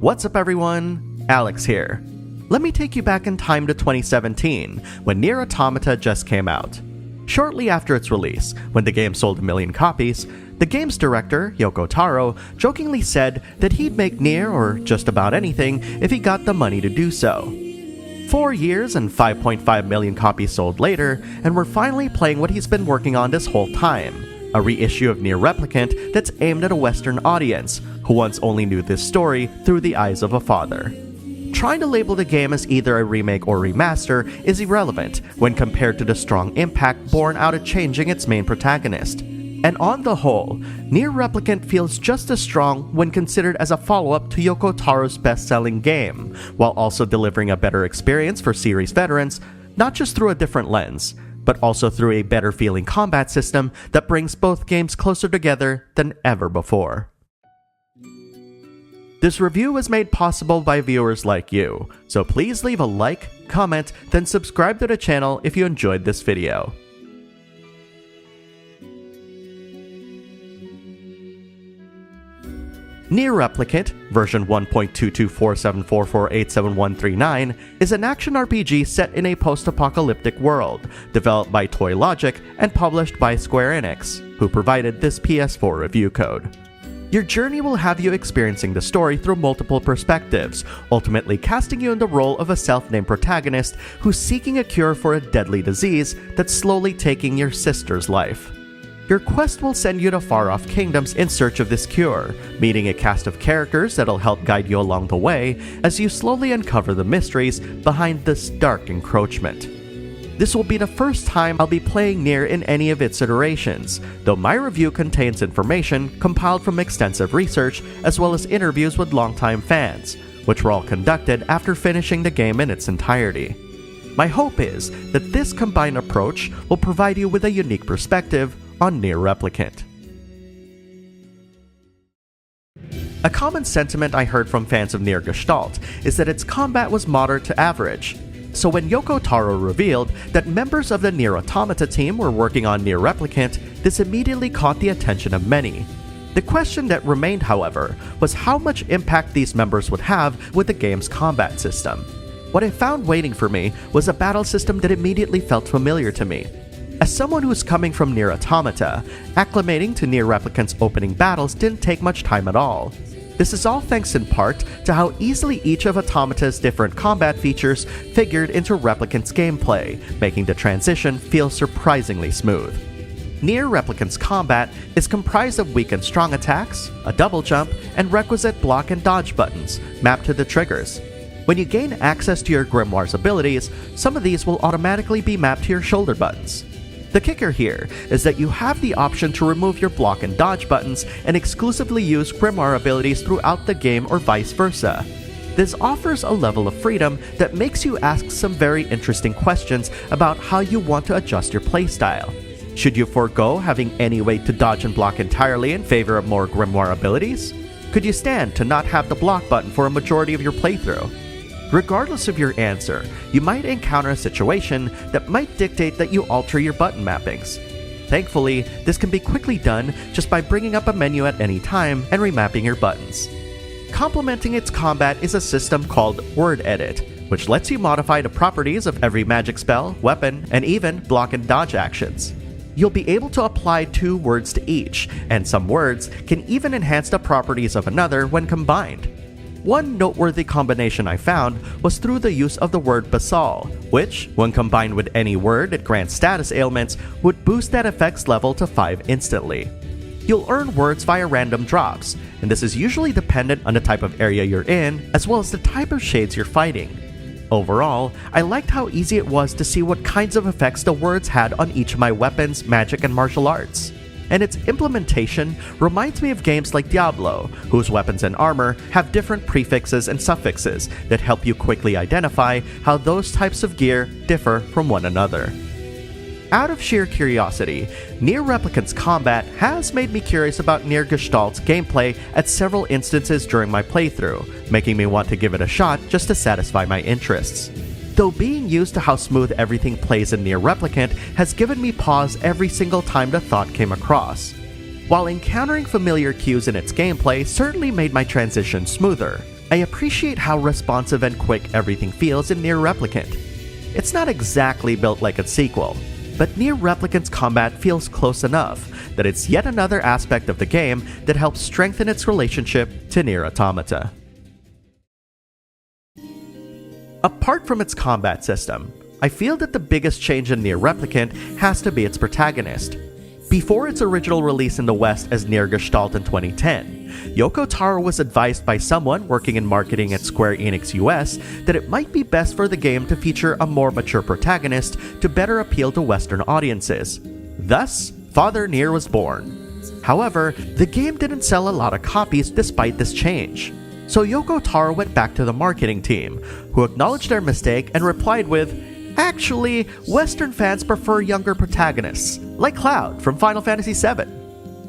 What's up everyone, Alex here. Let me take you back in time to 2017, when NieR Automata just came out. Shortly after its release, when the game sold 1 million copies, the game's director, Yoko Taro, jokingly said that he'd make NieR or just about anything if he got the money to do so. 4 years and 5.5 million copies sold later, and we're finally playing what he's been working on this whole time, a reissue of NieR Replicant that's aimed at a Western audience, who once only knew this story through the eyes of a father. Trying to label the game as either a remake or remaster is irrelevant when compared to the strong impact born out of changing its main protagonist. And on the whole, NieR Replicant feels just as strong when considered as a follow-up to Yoko Taro's best-selling game, while also delivering a better experience for series veterans, not just through a different lens, but also through a better-feeling combat system that brings both games closer together than ever before. This review was made possible by viewers like you, so please leave a like, comment, then subscribe to the channel if you enjoyed this video. NieR Replicant, version 1.22474487139, is an action RPG set in a post-apocalyptic world, developed by Toy Logic and published by Square Enix, who provided this PS4 review code. Your journey will have you experiencing the story through multiple perspectives, ultimately casting you in the role of a self-named protagonist who's seeking a cure for a deadly disease that's slowly taking your sister's life. Your quest will send you to far-off kingdoms in search of this cure, meeting a cast of characters that'll help guide you along the way as you slowly uncover the mysteries behind this dark encroachment. This will be the first time I'll be playing NieR in any of its iterations, though my review contains information compiled from extensive research as well as interviews with longtime fans, which were all conducted after finishing the game in its entirety. My hope is that this combined approach will provide you with a unique perspective on NieR Replicant. A common sentiment I heard from fans of NieR Gestalt is that its combat was moderate to average. So when Yoko Taro revealed that members of the NieR Automata team were working on NieR Replicant, this immediately caught the attention of many. The question that remained, however, was how much impact these members would have with the game's combat system. What I found waiting for me was a battle system that immediately felt familiar to me. As someone who's coming from NieR Automata, acclimating to NieR Replicant's opening battles didn't take much time at all. This is all thanks in part to how easily each of Automata's different combat features figured into Replicant's gameplay, making the transition feel surprisingly smooth. NieR Replicant's combat is comprised of weak and strong attacks, a double jump, and requisite block and dodge buttons mapped to the triggers. When you gain access to your Grimoire's abilities, some of these will automatically be mapped to your shoulder buttons. The kicker here is that you have the option to remove your block and dodge buttons and exclusively use Grimoire abilities throughout the game or vice versa. This offers a level of freedom that makes you ask some very interesting questions about how you want to adjust your playstyle. Should you forego having any way to dodge and block entirely in favor of more Grimoire abilities? Could you stand to not have the block button for a majority of your playthrough? Regardless of your answer, you might encounter a situation that might dictate that you alter your button mappings. Thankfully, this can be quickly done just by bringing up a menu at any time and remapping your buttons. Complementing its combat is a system called Word Edit, which lets you modify the properties of every magic spell, weapon, and even block and dodge actions. You'll be able to apply 2 words to each, and some words can even enhance the properties of another when combined. One noteworthy combination I found was through the use of the word basal, which, when combined with any word that grants status ailments, would boost that effect's level to 5 instantly. You'll earn words via random drops, and this is usually dependent on the type of area you're in, as well as the type of shades you're fighting. Overall, I liked how easy it was to see what kinds of effects the words had on each of my weapons, magic, and martial arts. And its implementation reminds me of games like Diablo, whose weapons and armor have different prefixes and suffixes that help you quickly identify how those types of gear differ from one another. Out of sheer curiosity, NieR Replicant's combat has made me curious about NieR Gestalt's gameplay at several instances during my playthrough, making me want to give it a shot just to satisfy my interests. Though being used to how smooth everything plays in NieR Replicant has given me pause every single time the thought came across. While encountering familiar cues in its gameplay certainly made my transition smoother, I appreciate how responsive and quick everything feels in NieR Replicant. It's not exactly built like its sequel, but NieR Replicant's combat feels close enough that it's yet another aspect of the game that helps strengthen its relationship to NieR Automata. Apart from its combat system, I feel that the biggest change in NieR Replicant has to be its protagonist. Before its original release in the West as NieR Gestalt in 2010, Yoko Taro was advised by someone working in marketing at Square Enix US that it might be best for the game to feature a more mature protagonist to better appeal to Western audiences. Thus, Father NieR was born. However, the game didn't sell a lot of copies despite this change. So Yoko Taro went back to the marketing team, who acknowledged their mistake and replied with, "Actually, Western fans prefer younger protagonists, like Cloud from Final Fantasy VII."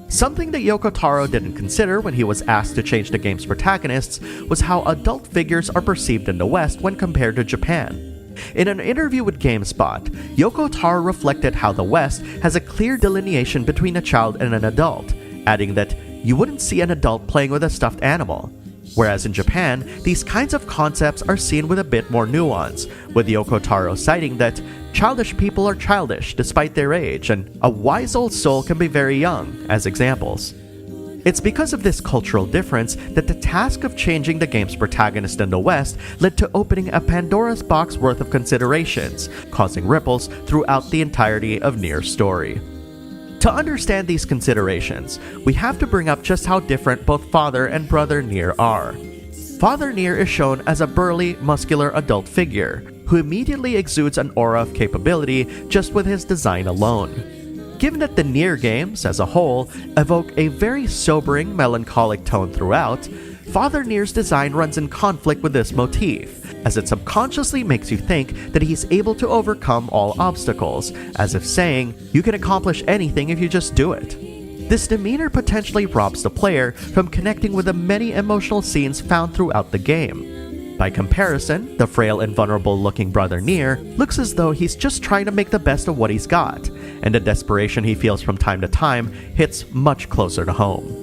Something that Yoko Taro didn't consider when he was asked to change the game's protagonists was how adult figures are perceived in the West when compared to Japan. In an interview with GameSpot, Yoko Taro reflected how the West has a clear delineation between a child and an adult, adding that you wouldn't see an adult playing with a stuffed animal. Whereas in Japan, these kinds of concepts are seen with a bit more nuance, with Yoko Taro citing that childish people are childish despite their age, and a wise old soul can be very young, as examples. It's because of this cultural difference that the task of changing the game's protagonist in the West led to opening a Pandora's box worth of considerations, causing ripples throughout the entirety of NieR's story. To understand these considerations, we have to bring up just how different both Father and Brother NieR are. Father NieR is shown as a burly, muscular adult figure, who immediately exudes an aura of capability just with his design alone. Given that the NieR games, as a whole, evoke a very sobering, melancholic tone throughout, Father NieR's design runs in conflict with this motif, as it subconsciously makes you think that he's able to overcome all obstacles, as if saying, you can accomplish anything if you just do it. This demeanor potentially robs the player from connecting with the many emotional scenes found throughout the game. By comparison, the frail and vulnerable-looking Brother NieR looks as though he's just trying to make the best of what he's got, and the desperation he feels from time to time hits much closer to home.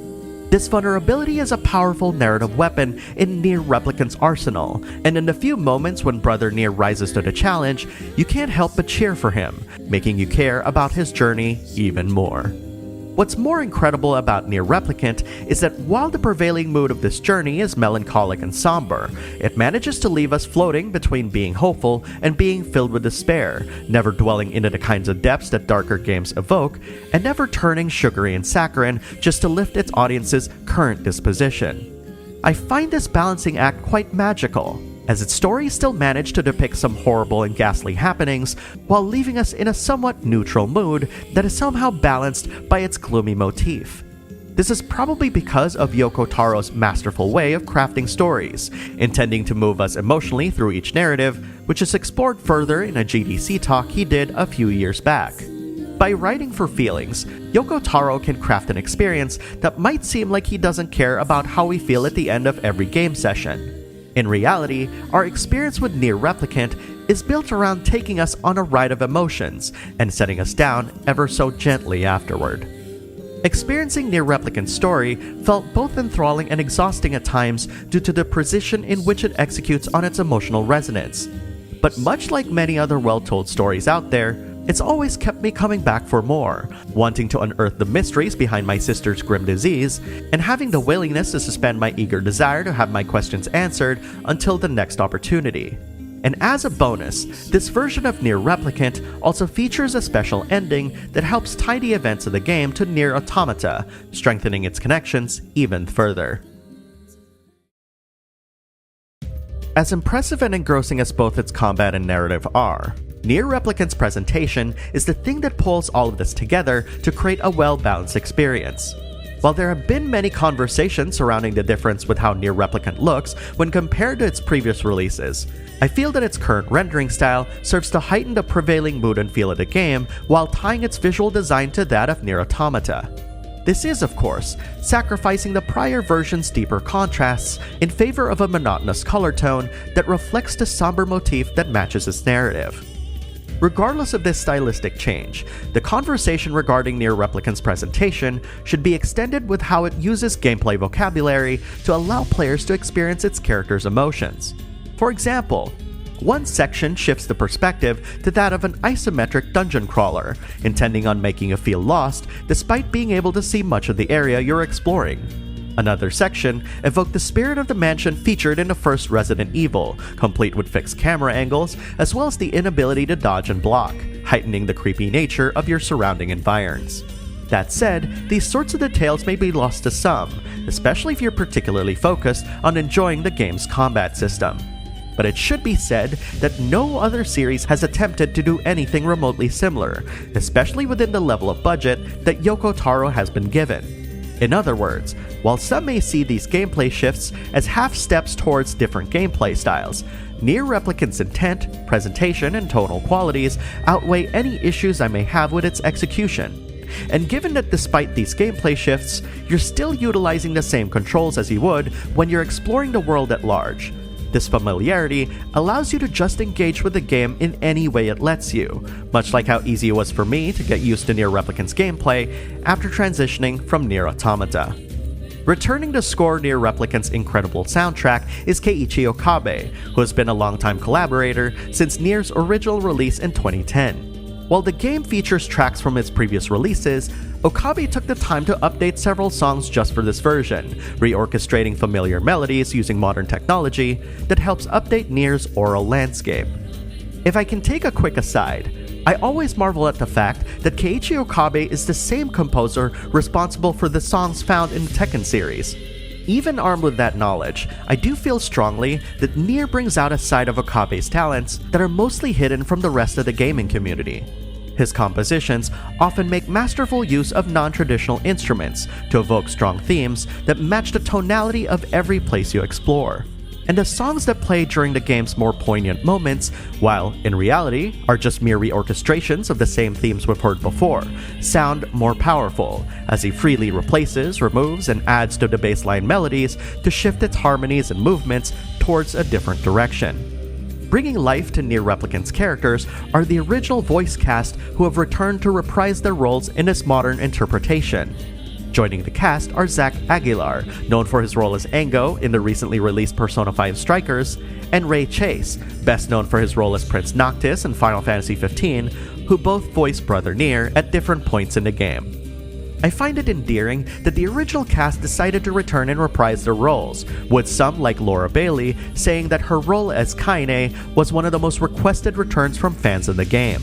This vulnerability is a powerful narrative weapon in NieR Replicant's arsenal, and in the few moments when Brother NieR rises to the challenge, you can't help but cheer for him, making you care about his journey even more. What's more incredible about NieR Replicant is that while the prevailing mood of this journey is melancholic and somber, it manages to leave us floating between being hopeful and being filled with despair, never dwelling into the kinds of depths that darker games evoke, and never turning sugary and saccharine just to lift its audience's current disposition. I find this balancing act quite magical, as its story still managed to depict some horrible and ghastly happenings while leaving us in a somewhat neutral mood that is somehow balanced by its gloomy motif. This is probably because of Yoko Taro's masterful way of crafting stories, intending to move us emotionally through each narrative, which is explored further in a GDC talk he did a few years back. By writing for feelings, Yoko Taro can craft an experience that might seem like he doesn't care about how we feel at the end of every game session. In reality, our experience with NieR Replicant is built around taking us on a ride of emotions and setting us down ever so gently afterward. Experiencing NieR Replicant's story felt both enthralling and exhausting at times due to the precision in which it executes on its emotional resonance. But much like many other well-told stories out there, it's always kept me coming back for more, wanting to unearth the mysteries behind my sister's grim disease, and having the willingness to suspend my eager desire to have my questions answered until the next opportunity. And as a bonus, this version of NieR Replicant also features a special ending that helps tie the events of the game to NieR Automata, strengthening its connections even further. As impressive and engrossing as both its combat and narrative are, NieR Replicant's presentation is the thing that pulls all of this together to create a well-balanced experience. While there have been many conversations surrounding the difference with how NieR Replicant looks when compared to its previous releases, I feel that its current rendering style serves to heighten the prevailing mood and feel of the game while tying its visual design to that of NieR Automata. This is, of course, sacrificing the prior version's deeper contrasts in favor of a monotonous color tone that reflects the somber motif that matches its narrative. Regardless of this stylistic change, the conversation regarding NieR Replicant's presentation should be extended with how it uses gameplay vocabulary to allow players to experience its character's emotions. For example, one section shifts the perspective to that of an isometric dungeon crawler, intending on making you feel lost despite being able to see much of the area you're exploring. Another section evoked the spirit of the mansion featured in the first Resident Evil, complete with fixed camera angles, as well as the inability to dodge and block, heightening the creepy nature of your surrounding environs. That said, these sorts of details may be lost to some, especially if you're particularly focused on enjoying the game's combat system. But it should be said that no other series has attempted to do anything remotely similar, especially within the level of budget that Yoko Taro has been given. In other words, while some may see these gameplay shifts as half steps towards different gameplay styles, NieR Replicant's intent, presentation, and tonal qualities outweigh any issues I may have with its execution. And given that despite these gameplay shifts, you're still utilizing the same controls as you would when you're exploring the world at large, this familiarity allows you to just engage with the game in any way it lets you, much like how easy it was for me to get used to NieR Replicant's gameplay after transitioning from NieR Automata. Returning to score NieR Replicant's incredible soundtrack is Keiichi Okabe, who has been a longtime collaborator since NieR's original release in 2010. While the game features tracks from its previous releases, Okabe took the time to update several songs just for this version, reorchestrating familiar melodies using modern technology that helps update NieR's aural landscape. If I can take a quick aside, I always marvel at the fact that Keiichi Okabe is the same composer responsible for the songs found in the Tekken series. Even armed with that knowledge, I do feel strongly that NieR brings out a side of Okabe's talents that are mostly hidden from the rest of the gaming community. His compositions often make masterful use of non-traditional instruments to evoke strong themes that match the tonality of every place you explore. And the songs that play during the game's more poignant moments, while in reality are just mere reorchestrations of the same themes we've heard before, sound more powerful, as he freely replaces, removes, and adds to the baseline melodies to shift its harmonies and movements towards a different direction. Bringing life to NieR Replicant's characters are the original voice cast who have returned to reprise their roles in this modern interpretation. Joining the cast are Zach Aguilar, known for his role as Ango in the recently released Persona 5 Strikers, and Ray Chase, best known for his role as Prince Noctis in Final Fantasy XV, who both voice Brother NieR at different points in the game. I find it endearing that the original cast decided to return and reprise their roles, with some like Laura Bailey saying that her role as Kaine was one of the most requested returns from fans of the game.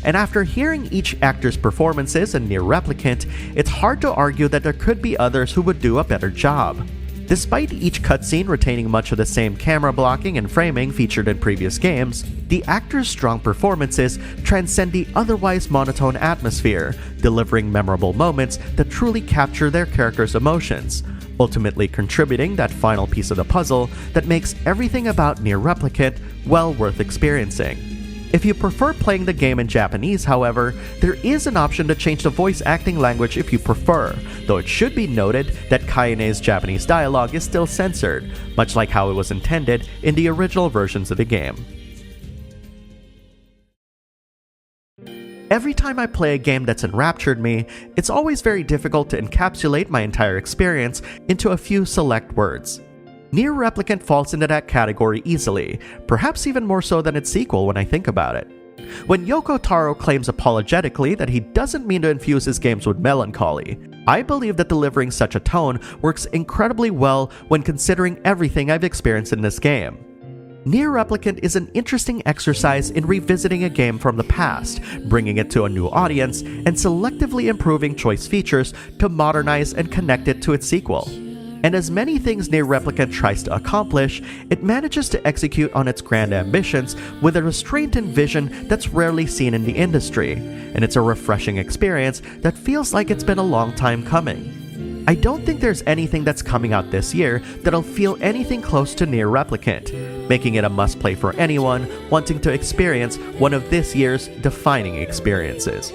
And after hearing each actor's performances in NieR Replicant, it's hard to argue that there could be others who would do a better job. Despite each cutscene retaining much of the same camera blocking and framing featured in previous games, the actors' strong performances transcend the otherwise monotone atmosphere, delivering memorable moments that truly capture their characters' emotions, ultimately contributing that final piece of the puzzle that makes everything about NieR Replicant well worth experiencing. If you prefer playing the game in Japanese, however, there is an option to change the voice acting language if you prefer, though it should be noted that Kaine's Japanese dialogue is still censored, much like how it was intended in the original versions of the game. Every time I play a game that's enraptured me, it's always very difficult to encapsulate my entire experience into a few select words. NieR Replicant falls into that category easily, perhaps even more so than its sequel when I think about it. When Yoko Taro claims apologetically that he doesn't mean to infuse his games with melancholy, I believe that delivering such a tone works incredibly well when considering everything I've experienced in this game. NieR Replicant is an interesting exercise in revisiting a game from the past, bringing it to a new audience, and selectively improving choice features to modernize and connect it to its sequel. And as many things NieR Replicant tries to accomplish, it manages to execute on its grand ambitions with a restraint and vision that's rarely seen in the industry, and it's a refreshing experience that feels like it's been a long time coming. I don't think there's anything that's coming out this year that'll feel anything close to NieR Replicant, making it a must-play for anyone wanting to experience one of this year's defining experiences.